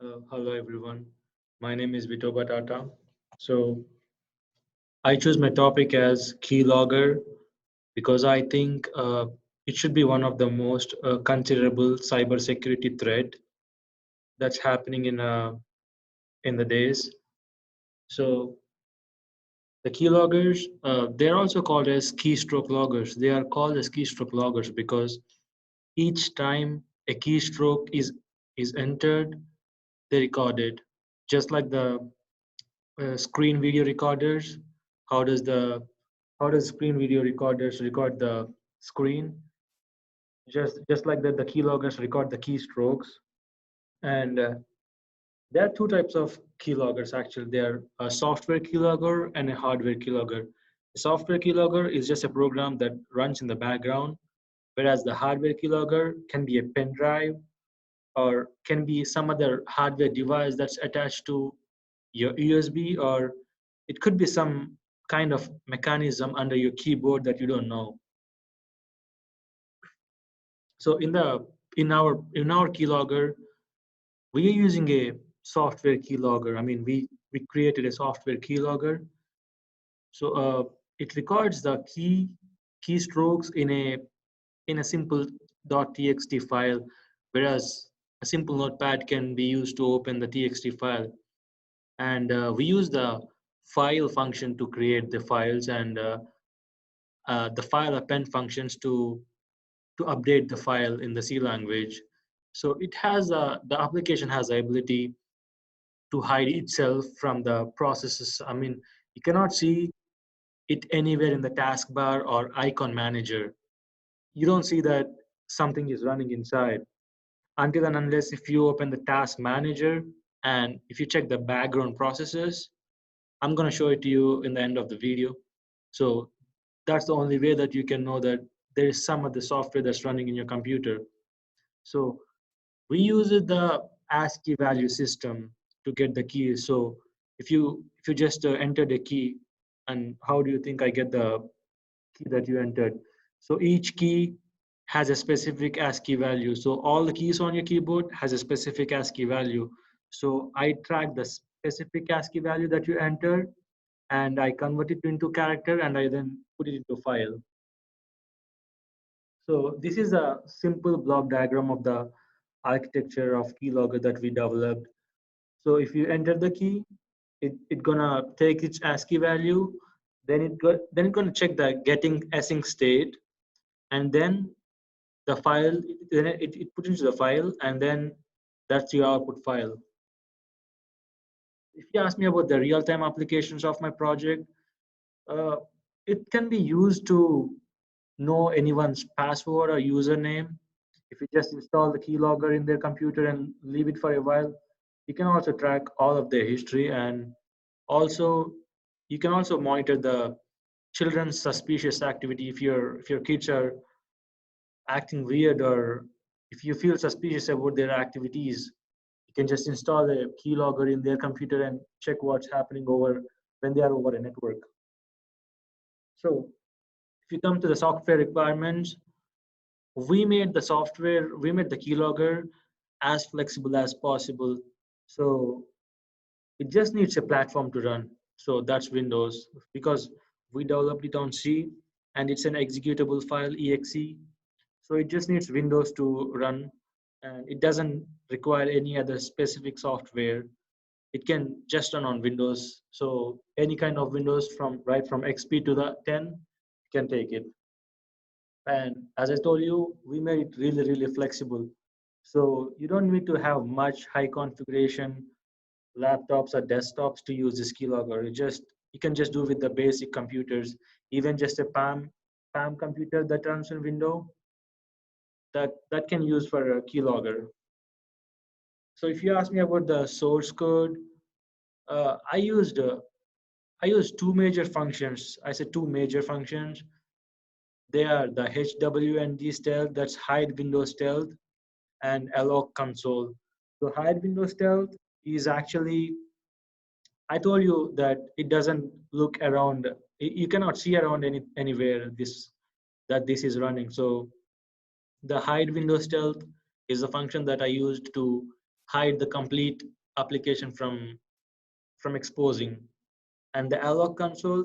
Hello everyone. My name is Vito Batata. So I choose my topic as Keylogger because I think it should be one of the most considerable cybersecurity threat that's happening in the days. So the keyloggers, they're also called as keystroke loggers. They are called as keystroke loggers because each time a keystroke is entered, they record it, just like the screen video recorders. How does the how does screen video recorders record the screen? Just like that, the keyloggers record the keystrokes. And there are two types of keyloggers actually. There are a software keylogger and a hardware keylogger. The software keylogger is just a program that runs in the background, whereas the hardware keylogger can be a pen drive or can be some other hardware device that's attached to your USB, or it could be some kind of mechanism under your keyboard that you don't know. So in our keylogger, we are using a software keylogger. I mean, we created a software keylogger. So it records the keystrokes in a simple .txt file, whereas a simple notepad can be used to open the txt file. And we use the file function to create the files, and the file append functions to update the file in the C language. So the application has the ability to hide itself from the processes. I mean, you cannot see it anywhere in the taskbar or icon manager. You don't see that something is running inside until and unless if you open the task manager and if you check the background processes. I'm going to show it to you in the end of the video. So that's the only way that you can know that there is some of the software that's running in your computer. So we use the ASCII value system to get the keys. So if you just enter the key, and how do you think I get the key that you entered? So each key has a specific ASCII value. So all the keys on your keyboard has a specific ASCII value. So I track the specific ASCII value that you entered, and I convert it into character, and I then put it into file. So this is a simple block diagram of the architecture of keylogger that we developed. So if you enter the key, it gonna take its ASCII value, then it's gonna check the getting async state, and then the file, then it puts into the file, and then that's your output file. If you ask me about the real-time applications of my project, uh, it can be used to know anyone's password or username. If you just install the keylogger in their computer and leave it for a while, you can also track all of their history, and also you can also monitor the children's suspicious activity. If your kids are acting weird, or if you feel suspicious about their activities, you can just install a keylogger in their computer and check what's happening over when they are over a network. So if you come to the software requirements, we made the keylogger as flexible as possible. So it just needs a platform to run. So that's Windows, because we developed it on C, and it's an executable file, exe. So it just needs Windows to run, and it doesn't require any other specific software. It can just run on Windows. So any kind of Windows from right from XP to the 10 can take it. And as I told you, we made it really, really flexible. So you don't need to have much high configuration laptops or desktops to use this keylogger. You can just do with the basic computers, even just a PAM computer that runs in Windows, that can use for a keylogger. So if you ask me about the source code, uh, I used uh, I used two major functions. I said two major functions. They are the HWND stealth, that's hide window stealth, and alloc console. So hide window stealth is actually, I told you that it doesn't look around. You cannot see around anywhere this is running. So the hide window stealth is a function that I used to hide the complete application from exposing. And the alloc console,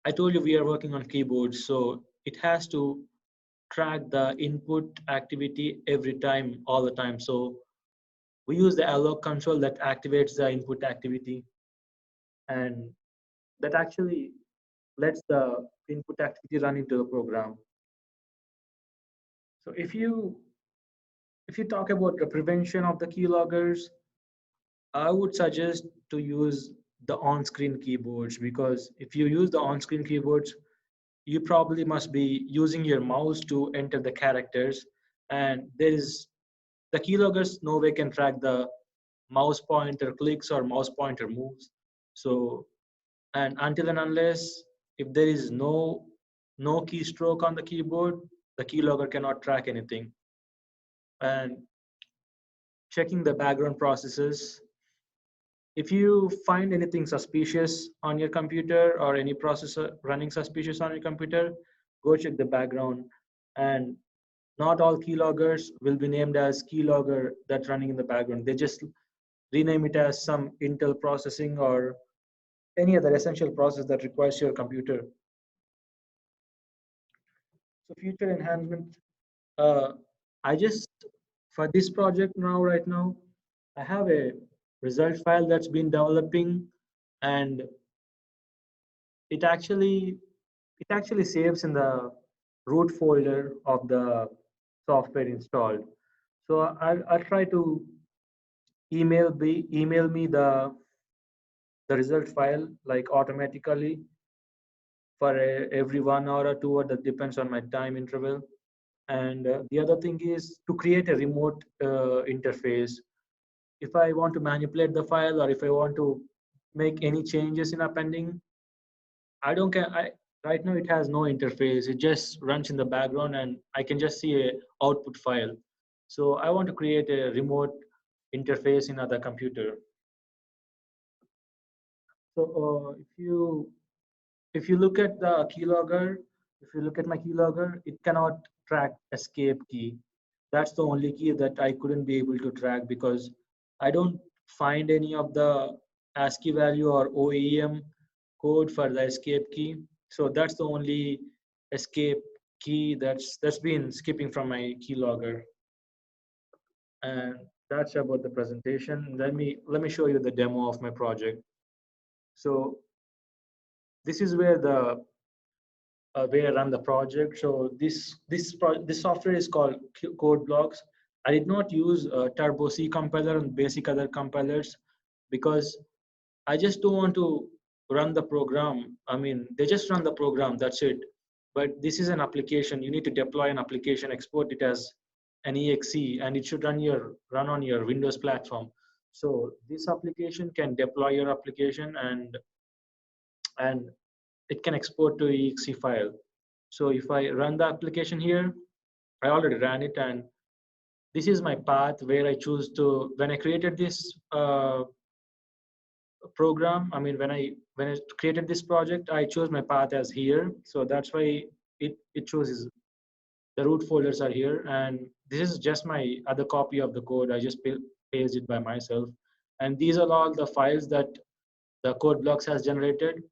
I told you we are working on keyboards, so it has to track the input activity every time, all the time. So we use the alloc console that activates the input activity, and that actually lets the input activity run into the program. So if you talk about the prevention of the keyloggers, I would suggest to use the on-screen keyboards, because if you use the on-screen keyboards, you probably must be using your mouse to enter the characters, and there is the keyloggers no way can track the mouse pointer clicks or mouse pointer moves. So, and until and unless if there is no keystroke on the keyboard, the keylogger cannot track anything. And checking the background processes, if you find anything suspicious on your computer or any processor running suspicious on your computer, go check the background. And not all keyloggers will be named as keylogger that's running in the background. They just rename it as some Intel processing or any other essential process that requires your computer. So future enhancement, uh, I just, for this project now, right now, I have a result file that's been developing, and it actually it actually saves in the root folder of the software installed. So I'll try to email me the result file like automatically for every 1 hour or 2 hour, that depends on my time interval. And the other thing is to create a remote interface. If I want to manipulate the file or if I want to make any changes in appending, I don't care. Right now it has no interface. It just runs in the background and I can just see a output file. So I want to create a remote interface in other computer. So if you look at the keylogger, if you look at my keylogger, it cannot track escape key. That's the only key that I couldn't be able to track, because I don't find any of the ASCII value or OEM code for the escape key. So that's the only escape key that's been skipping from my keylogger. And that's about the presentation. Let me show you the demo of my project. So this is where I run the project. So this software is called Code Blocks. I did not use Turbo C compiler and basic other compilers, because I just don't want to run the program. I mean, they just run the program, that's it. But this is an application. You need to deploy an application, export it as an exe, and it should run on your Windows platform. So this application can deploy your application, and it can export to exe file. So if I run the application here, I already ran it, and this is my path where I choose to, when I created this program, I mean, when I created this project, I chose my path as here. So that's why it chooses the root folders are here, and this is just my other copy of the code. I just paste it by myself. And these are all the files that the code blocks has generated.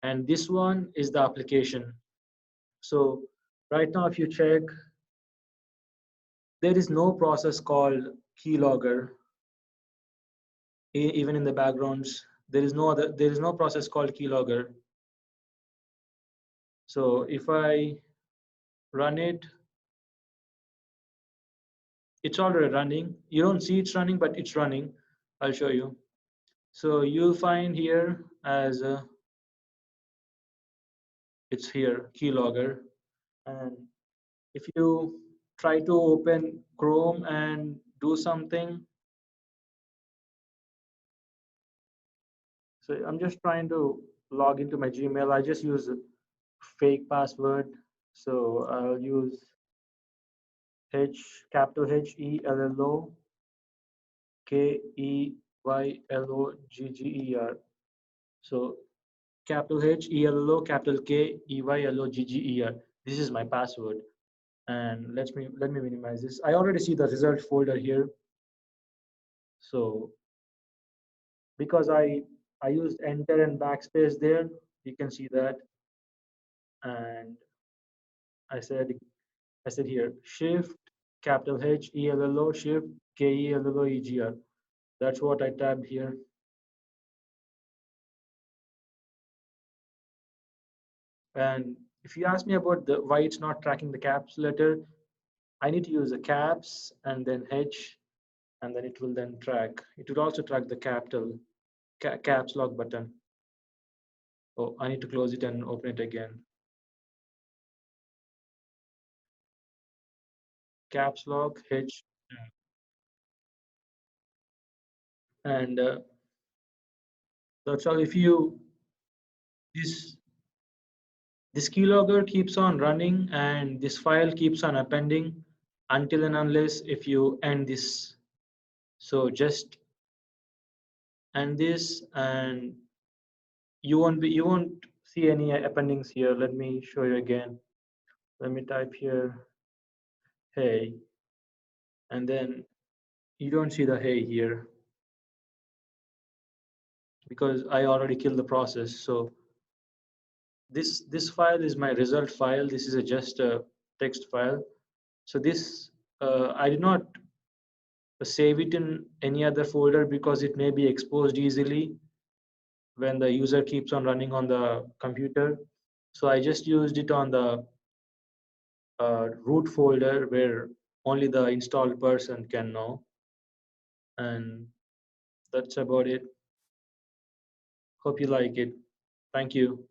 And this one is the application. So right now, if you check, there is no process called keylogger. Even in the backgrounds, there is no process called keylogger. So if I run it, it's already running. You don't see it's running, but it's running. I'll show you. So you'll find here as it's here keylogger. And if you try to open Chrome and do something, so I'm just trying to log into my Gmail. I just use a fake password. So I'll use capital HELLO KEYLOGGER. So capital HELLO capital KEYLOGGER. This is my password. And let me minimize this. I already see the result folder here. So because I used enter and backspace there, you can see that. And I said I said here shift capital H E L L O shift K E L L O E G R. That's what I tabbed here. And if you ask me about the why it's not tracking the caps letter, I need to use the caps and then H, and then it will then track. It will also track the caps lock button. Oh, I need to close it and open it again. Caps lock H, and that's all. If you this this keylogger keeps on running and this file keeps on appending until and unless if you end this. So just end this and you won't see any appendings here. Let me show you again. Let me type here hey, and then you don't see the hey here because I already killed the process. So this file is my result file. This is just a text file. So this I did not save it in any other folder because it may be exposed easily when the user keeps on running on the computer. So I just used it on the root folder where only the installed person can know. And that's about it. Hope you like it. Thank you.